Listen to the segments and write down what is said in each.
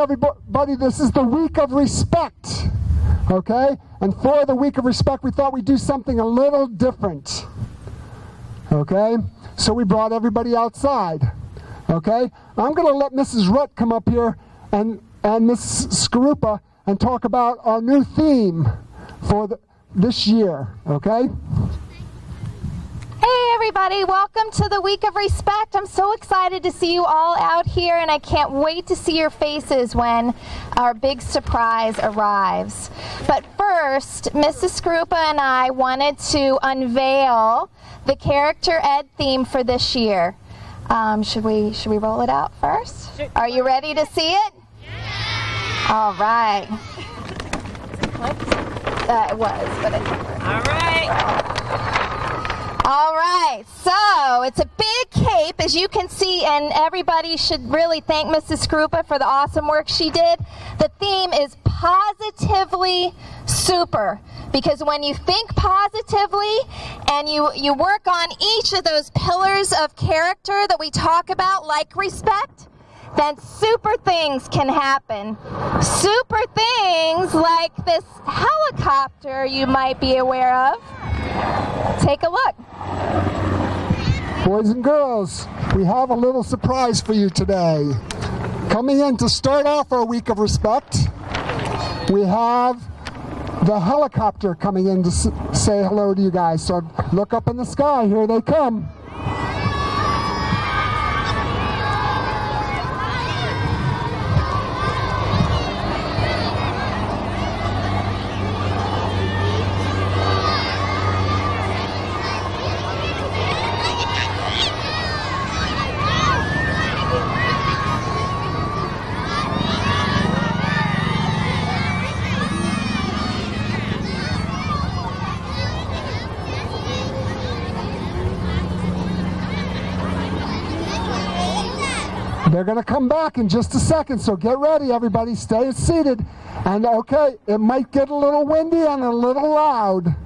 everybody, this is the week of respect, okay? And for the week of respect, we thought we'd do something a little different, okay? So we brought everybody outside, okay? I'm going to let Mrs. Rutt come up here and Mrs. Skarupa and talk about our new theme for this year, okay? Hey everybody, welcome to the Week of Respect. I'm so excited to see you all out here, and I can't wait to see your faces when our big surprise arrives. But first, Mrs. Skarupa and I wanted to unveil the Character Ed theme for this year. Should we roll it out first? Are you ready to see it? Yeah! All right. It was, but it never. All right. All right, so it's a big cape, as you can see, and everybody should really thank Mrs. Skarupa for the awesome work she did. The theme is Positively Super, because when you think positively and you work on each of those pillars of character that we talk about, like respect, then super things can happen. Super things like this helicopter you might be aware of. Take a look. Boys and girls, we have a little surprise for you today. Coming in to start off our week of respect, we have the helicopter coming in to say hello to you guys. So look up in the sky, here they come. They're going to come back in just a second, so get ready, everybody. Stay seated. And okay, it might get a little windy and a little loud.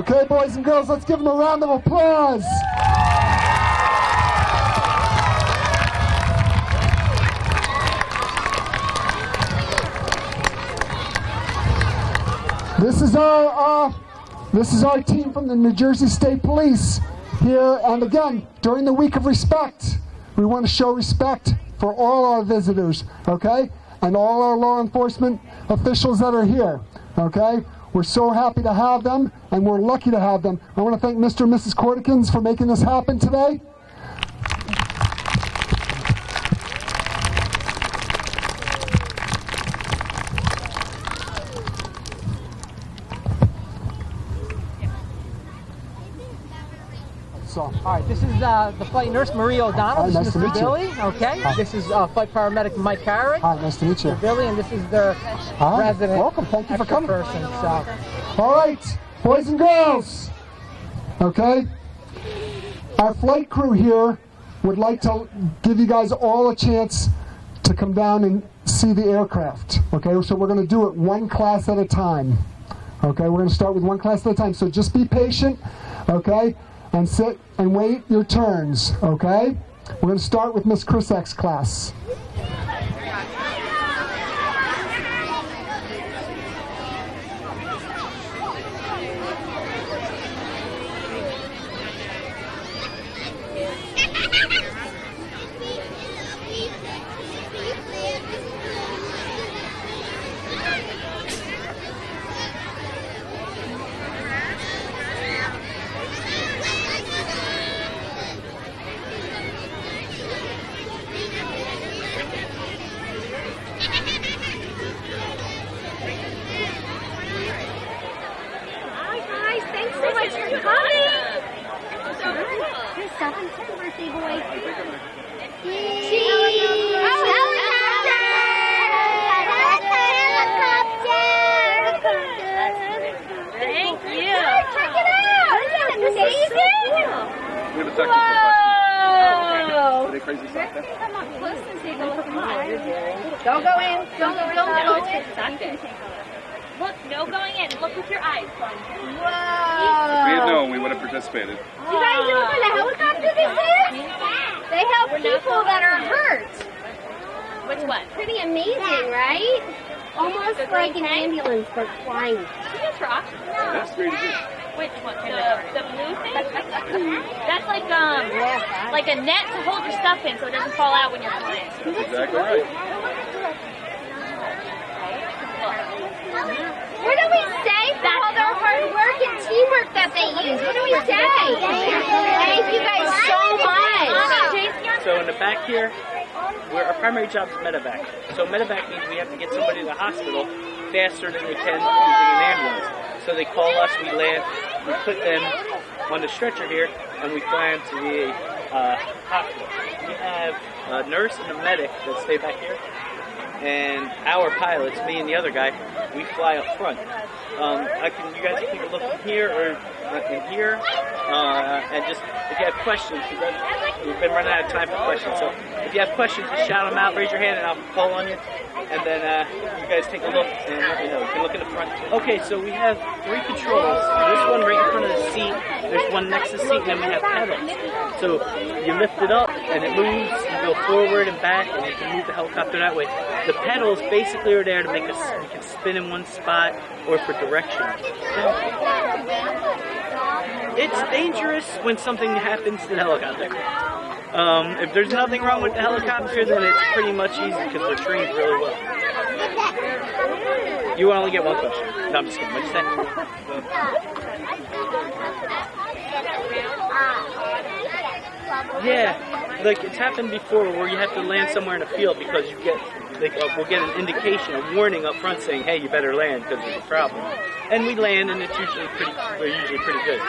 Okay, boys and girls, let's give them a round of applause. This is our team from the New Jersey State Police here, and again, during the Week of Respect, we want to show respect for all our visitors, okay, and all our law enforcement officials that are here, okay. We're so happy to have them, and we're lucky to have them. I want to thank Mr. and Mrs. Cortikins for making this happen today. All right, this is the flight nurse, Maria O'Donnell. Hi, This nice is to Mr. meet you. Billy. Okay. Hi. This is flight paramedic Mike Carrick. Hi, nice to meet you. Billy, and this is their Hi. resident. Welcome. Thank you for extra coming. Person, so. All right, boys and girls, okay? Our flight crew here would like to give you guys all a chance to come down and see the aircraft, okay? So we're going to do it one class at a time, okay? We're going to start with one class at a time, so just be patient, okay? And sit and wait your turns, okay? We're going to start with Miss Chrisak's class. Birthday boy. Thank you. Check it out. Isn't that amazing? We have a technical Whoa. Are they crazy stuff there? Come up close and take a look at mine. Don't go in. Don't go in. Stop it. Look, no going in. Look with your eyes. Whoa. If we had known, we would have participated. You guys know what kind of helicopter this is? They help people that are hurt. Which one? Pretty amazing, right? Almost like an ambulance, but flying. This rock. That's pretty good. Which one? The blue thing? That's like a net to hold your stuff in so it doesn't fall out when you're flying. That's exactly right. What do we say for all their hard work and teamwork that they use? What do we say? Thank you guys so much. So in the back here, our primary job is medevac. So medevac means we have to get somebody to the hospital faster than they can using an ambulance. So they call us, we land, we put them on the stretcher here, and we fly them to the hospital. We have a nurse and a medic that stay back here, and our pilots, me and the other guy, we fly up front. You guys take a look in here or in here, and just if you have questions, we've been running out of time for questions. So if you have questions, just shout them out, raise your hand, and I'll call on you. And then you guys take a look, and let me know. You can look in the front. Okay, so we have 3 controls. This one right in front of the seat. There's one next to the seat, and then we have pedals. So you lift it up, and it moves. You go forward and back, and you can move the helicopter that way. The pedals basically are there to make us. We can spin in one spot or for direction. It's dangerous when something happens to the helicopter. If there's nothing wrong with the helicopter, then it's pretty much easy because they're trained really well. You will only get one question. No, I'm just kidding. What'd you say? Yeah, like it's happened before where you have to land somewhere in a field because you get, we'll get an indication, a warning up front saying, hey, you better land because there's a problem. And we land and it's usually we're usually pretty good.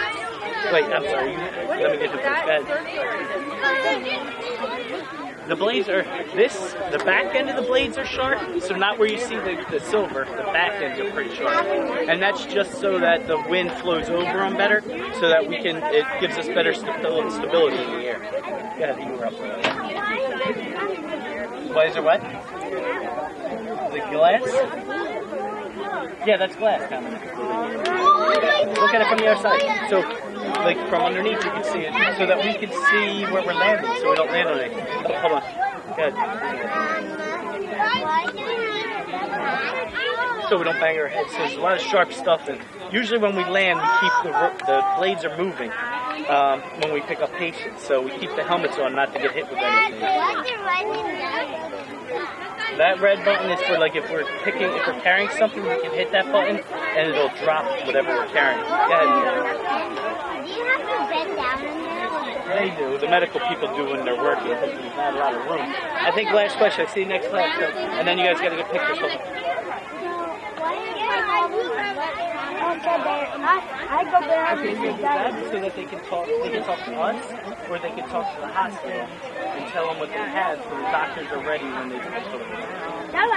Wait, I'm sorry, let me get to the bed. The blades are, the back end of the blades are sharp, so not where you see the silver, the back ends are pretty sharp. And that's just so that the wind flows over them better, so that it gives us better stability in the air. Go ahead, you were up. Blades are what? The glass? Yeah, that's glass. Look at it from the other side. So, like from underneath, you can see it, so that we can see where we're landing, so we don't land on it. Oh, hold on. Good. So we don't bang our heads. So there's a lot of sharp stuff, and usually when we land, we keep the blades are moving when we pick up patients. So we keep the helmets on, not to get hit with anything. That red button is for like if we're carrying something, we can hit that button and it'll drop whatever we're carrying. Go ahead. Do you have to bend down in there? They do. The medical people do when they're working because there's not a lot of room. I think last question. I see you next class. So, and then you guys got to get pictures. I go there. Okay, so that they can talk to us, or they can talk to the hospital and tell them what they have, so the doctors are ready when they come. They're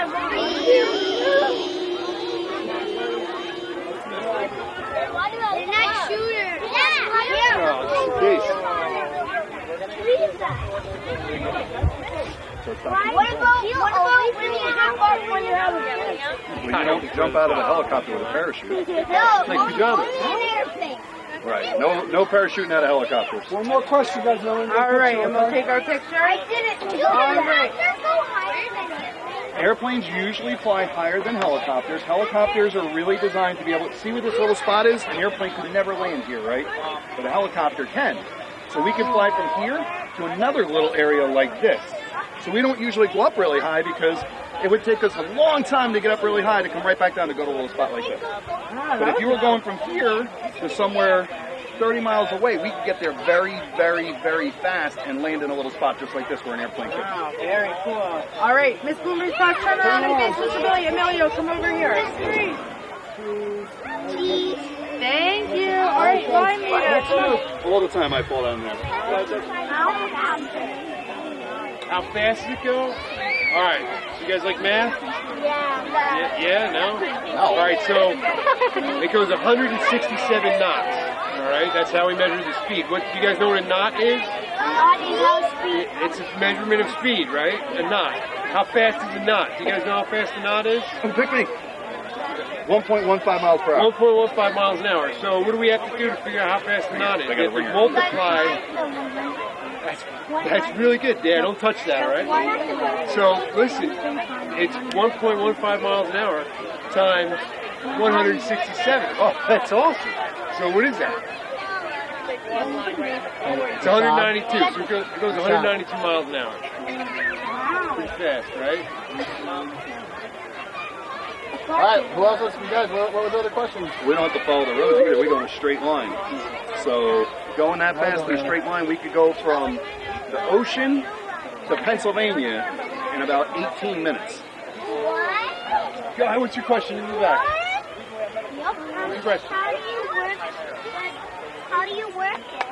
not shooters. What about when you jump off when you have a Well, you don't jump out of a helicopter with a parachute. No, Like pajamas. an airplane. Right. No parachuting out of helicopters. One more question, guys. All right, I'm going to take our picture. I did it too. All right. Airplanes usually fly higher than helicopters. Helicopters are really designed to be able to see where this little spot is. An airplane could never land here, right? But a helicopter can. So we can fly from here to another little area like this. So we don't usually go up really high because it would take us a long time to get up really high to come right back down to go to a little spot like this. But if you were going from here to somewhere 30 miles away, we could get there very, very, very fast and land in a little spot just like this where an airplane could. Wow, very cool. All right, Miss Bloomberg, turn around and face Miss Amelia. Emilio, come over here. Thank you. All right, line leader. All the time I fall down there. How fast does it go? All right. So you guys like math? Yeah, no? All right, so it goes 167 knots. All right, that's how we measure the speed. What do you guys know what a knot is? It's a measurement of speed, right? A knot. How fast is a knot? Do you guys know how fast a knot is? Oh, pick me. 1.15 miles per hour. 1.15 miles an hour. So what do we have to do to figure out how fast the knot is? We have to multiply. That's really good, Dad. Don't touch that, all right? So listen, it's 1.15 miles an hour times 167. Oh, that's awesome. So what is that? It's 192. So it goes 192 miles an hour. Pretty fast, right? All right, who else has you guys? What was the other question? We don't have to follow the roads either. We go in a straight line. So going that fast in a straight line, we could go from the ocean to Pennsylvania in about 18 minutes. Guy, what's your question in the back? What's your question? How do you work it?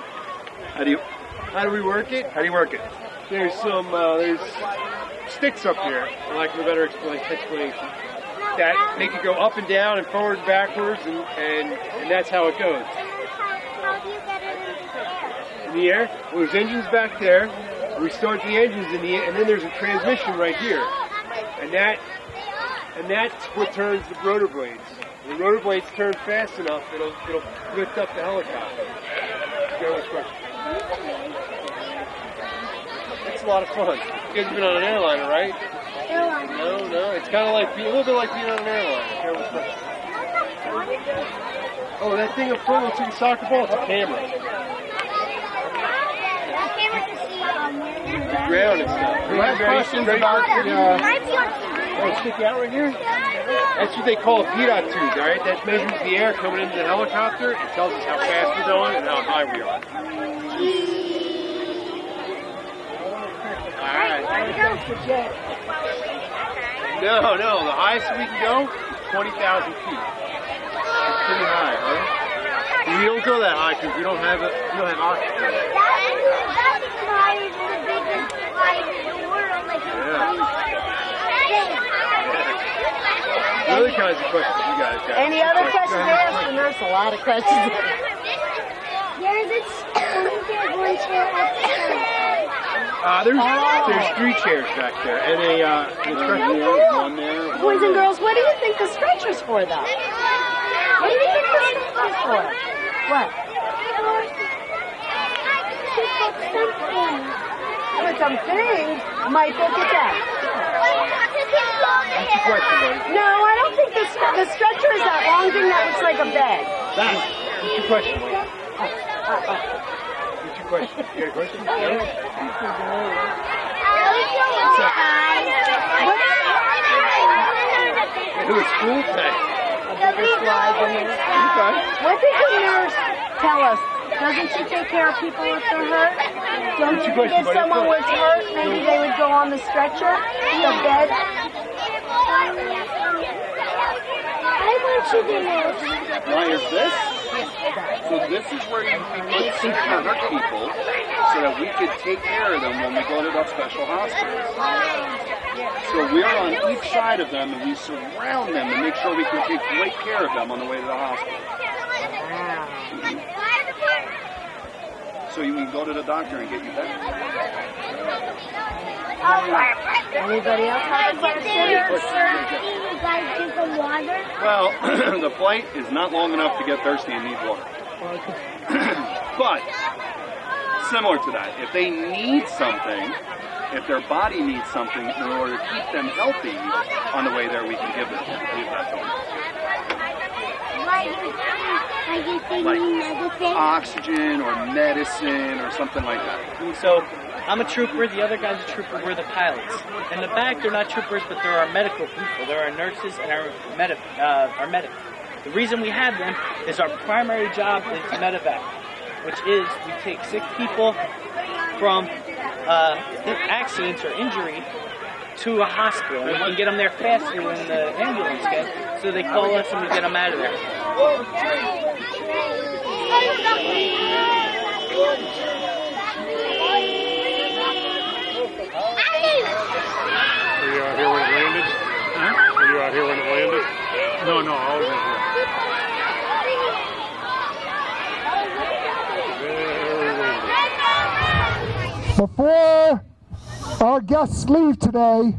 How do you work it? How do you work it? There's some there's sticks up here, for lack of a better explanation. That they can go up and down and forward and backwards, and that's how it goes. How do you get it In the air? Well, there's engines back there. We start the engines in the air, and then there's a transmission right here, and that's what turns the rotor blades. When the rotor blades turn fast enough, it'll lift up the helicopter. It's a lot of fun. You guys have been on an airliner, right? No. It's kind of like a little bit like being on an airliner. Oh, that thing up front looks like a soccer ball. It's a camera. The ground and stuff. Do you have questions about the... Oh, stick out right here? That's what they call a PDOT tube, all right? That measures the air coming into the helicopter. It tells us how fast we're going and how high we are. All right. No. The highest we can go, 20,000 feet. It's pretty high, right? We don't go that high because we don't have oxygen. That's why it's the biggest flight in the world. What other kinds of questions you guys got? Any other questions to ask? And there's a lot of questions. There's a one chair at the There's 3 chairs back there, and a stretcher. One there. Boys and girls, what do you think the stretcher's for, though? What do you think the stretcher's for? What? With some things. Michael, get that. What's your question, buddy? No, I don't think the stretcher is that long thing that looks like a bed. What's your question, buddy? What's your question? You got a question? Who is school? Okay. What did the nurse tell us? Doesn't she take care of people if they're hurt? Don't you think if someone was hurt, maybe they would go on the stretcher, the bed? I want you to know. Why is this? So this is where you can put some hurt people so that we could take care of them when we go to the special hospitals. So we're on each side of them and we surround them to make sure we can take great care of them on the way to the hospital. So you can go to the doctor and get you better. Anybody else have a question? You guys drink some water? Well, the flight is not long enough to get thirsty and need water. But, similar to that, if they need something, if their body needs something in order to keep them healthy on the way there, we can give that to them. Like oxygen or medicine or something like that. So I'm a trooper, the other guy's a trooper, we're the pilots. In the back, they're not troopers, but there are medical people. There are nurses and our medics. The reason we have them is our primary job is medevac, which is we take sick people from accidents or injury to a hospital. We can get them there faster than the ambulance can, so they call us and we get them out of there. Were you out here when it landed? Huh? Were you out here when it landed? No, I was in here. Before our guests leave today,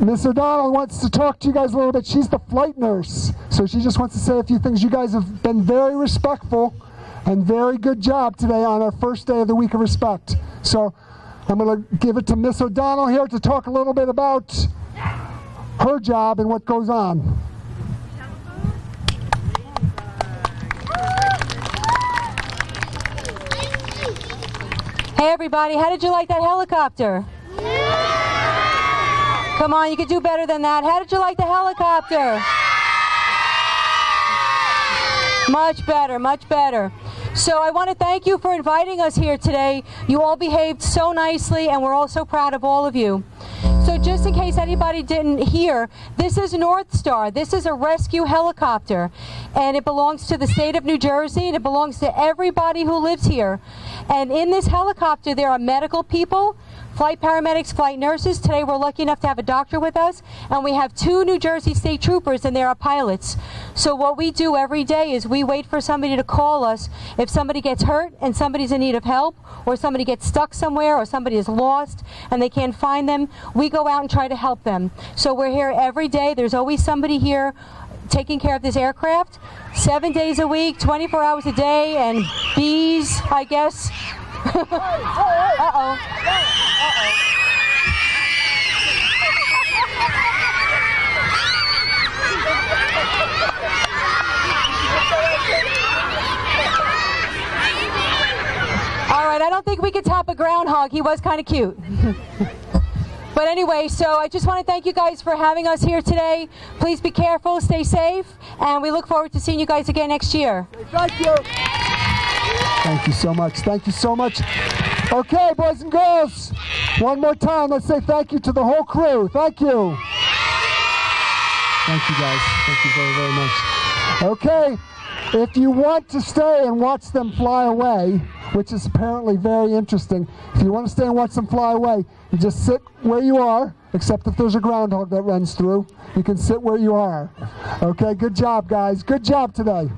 Miss O'Donnell wants to talk to you guys a little bit. She's the flight nurse, so she just wants to say a few things. You guys have been very respectful and very good job today on our first day of the Week of Respect. So I'm going to give it to Miss O'Donnell here to talk a little bit about her job and what goes on. Hey everybody, how did you like that helicopter? Come on, you could do better than that. How did you like the helicopter? Much better, much better. So I want to thank you for inviting us here today. You all behaved so nicely and we're all so proud of all of you. So just in case anybody didn't hear, this is North Star. This is a rescue helicopter and it belongs to the state of New Jersey and it belongs to everybody who lives here. And in this helicopter there are medical people, flight paramedics, flight nurses. Today we're lucky enough to have a doctor with us, and we have 2 New Jersey State Troopers, and they are pilots. So what we do every day is we wait for somebody to call us if somebody gets hurt and somebody's in need of help, or somebody gets stuck somewhere, or somebody is lost and they can't find them. We go out and try to help them. So we're here every day. There's always somebody here taking care of this aircraft 7 days a week, 24 hours a day, and bees, I guess. Uh-oh. All right, I don't think we could top a groundhog. He was kind of cute. But anyway, so I just want to thank you guys for having us here today. Please be careful, stay safe, and we look forward to seeing you guys again next year. Thank you. Thank you so much. Thank you so much. Okay, boys and girls, one more time, let's say thank you to the whole crew. Thank you. Thank you, guys. Thank you very, very much. Okay, if you want to stay and watch them fly away, which is apparently very interesting, if you want to stay and watch them fly away, you just sit where you are, except if there's a groundhog that runs through. You can sit where you are. Okay, good job, guys. Good job today.